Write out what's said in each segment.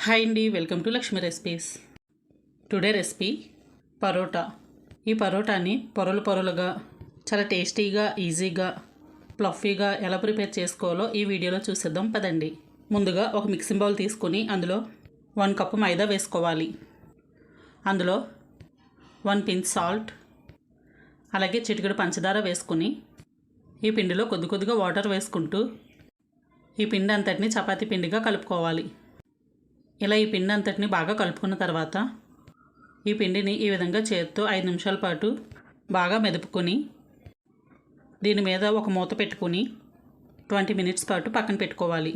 Hi అండి, welcome to Lakshmi recipes. Today recipe parotta. ఈ పరోటాని పొరలుగా చాలా టేస్టీగా, ఈజీగా, ఫ్లఫీగా ఎలా ప్రిపేర్ చేసుకోవాలో ఈ వీడియోలో చూసేద్దాం పదండి. ముందుగా ఒక మిక్సింగ్ బౌల్ తీసుకుని అందులో 1 కప్పు మైదా వేసుకోవాలి. అందులో 1 పించ్ సాల్ట్, అలాగే చిటికెడు పంచదార వేసుకుని ఈ పిండిలో కొద్దిగా వాటర్ వేసుకుంటూ ఈ పిండి అంతటిని చపాతీ పిండిగా కలుపుకోవాలి. ఇలా ఈ పిండి అంతటిని బాగా కలుపుకున్న తర్వాత ఈ పిండిని ఈ విధంగా చేత్తో 5 నిమిషాల పాటు బాగా మెదుపుకొని దీని మీద ఒక మూత పెట్టుకుని 20 మినిట్స్ పాటు పక్కన పెట్టుకోవాలి.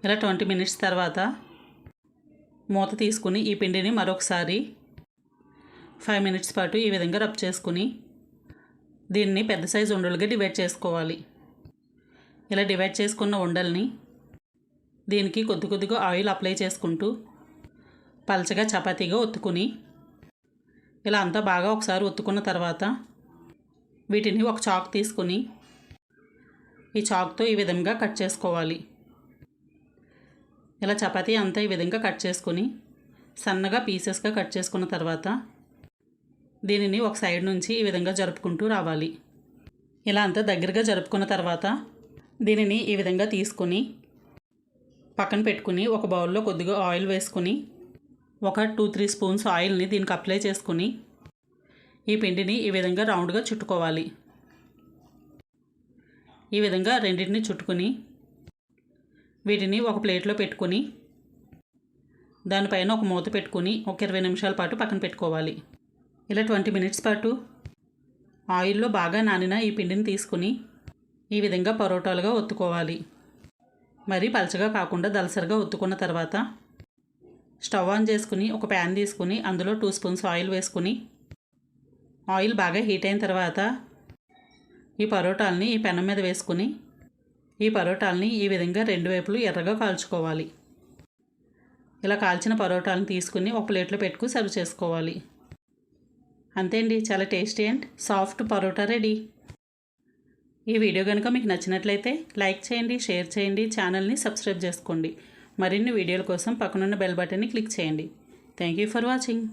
ఇలా 20 మినిట్స్ తర్వాత మూత తీసుకుని ఈ పిండిని మరొకసారి 5 మినిట్స్ పాటు ఈ విధంగా రబ్ చేసుకుని దీన్ని పెద్ద సైజు ఉండలుగా డివైడ్ చేసుకోవాలి. ఇలా డివైడ్ చేసుకున్న ఉండల్ని దీనికి కొద్దిగా ఆయిల్ అప్లై చేసుకుంటూ పల్చగా చపాతీగా ఒత్తుకుని ఇలా అంతా బాగా ఒకసారి ఒత్తుకున్న తర్వాత వీటిని ఒక చాక్ తీసుకుని ఈ చాక్తో ఈ విధంగా కట్ చేసుకోవాలి. ఇలా చపాతీ అంతా ఈ విధంగా కట్ చేసుకుని సన్నగా పీసెస్గా కట్ చేసుకున్న తర్వాత దీనిని ఒక సైడ్ నుంచి ఈ విధంగా జరుపుకుంటూ రావాలి. ఇలా అంతా దగ్గరగా జరుపుకున్న తర్వాత దీనిని ఈ విధంగా తీసుకుని పక్కన పెట్టుకుని ఒక బౌల్లో కొద్దిగా ఆయిల్ వేసుకుని ఒక 2-3 స్పూన్స్ ఆయిల్ని దీనికి అప్లై చేసుకుని ఈ పిండిని ఈ విధంగా రౌండ్గా చుట్టుకోవాలి. ఈ విధంగా రెండింటిని చుట్టుకుని వీటిని ఒక ప్లేట్లో పెట్టుకుని దానిపైన ఒక మూత పెట్టుకుని ఒక 20 నిమిషాల పాటు పక్కన పెట్టుకోవాలి. ఇలా 20 మినిట్స్ పాటు ఆయిల్లో బాగా నానిన ఈ పిండిని తీసుకుని ఈ విధంగా పరోటాలుగా ఒత్తుకోవాలి. మరీ పలచగా కాకుండా దలసరిగా ఒత్తుకున్న తర్వాత స్టవ్ ఆన్ చేసుకుని ఒక ప్యాన్ తీసుకుని అందులో 2 స్పూన్స్ ఆయిల్ వేసుకుని ఆయిల్ బాగా హీట్ అయిన తర్వాత ఈ పరోటాలని ఈ పెనం మీద వేసుకుని ఈ పరోటాలని ఈ విధంగా 2 వైపులు ఎర్రగా కాల్చుకోవాలి. ఇలా కాల్చిన పరోటాలను తీసుకుని ఒక ప్లేట్లో పెట్టుకుని సర్వ్ చేసుకోవాలి. అంతే అండి, చాలా tasty and soft parotta ready. ఈ వీడియో కనుక మీకు నచ్చినట్లయితే లైక్ చేయండి, షేర్ చేయండి, ఛానల్ని సబ్స్క్రైబ్ చేసుకోండి. మరిన్ని వీడియోల కోసం పక్కనున్న బెల్ బటన్ని క్లిక్ చేయండి. Thank you for watching.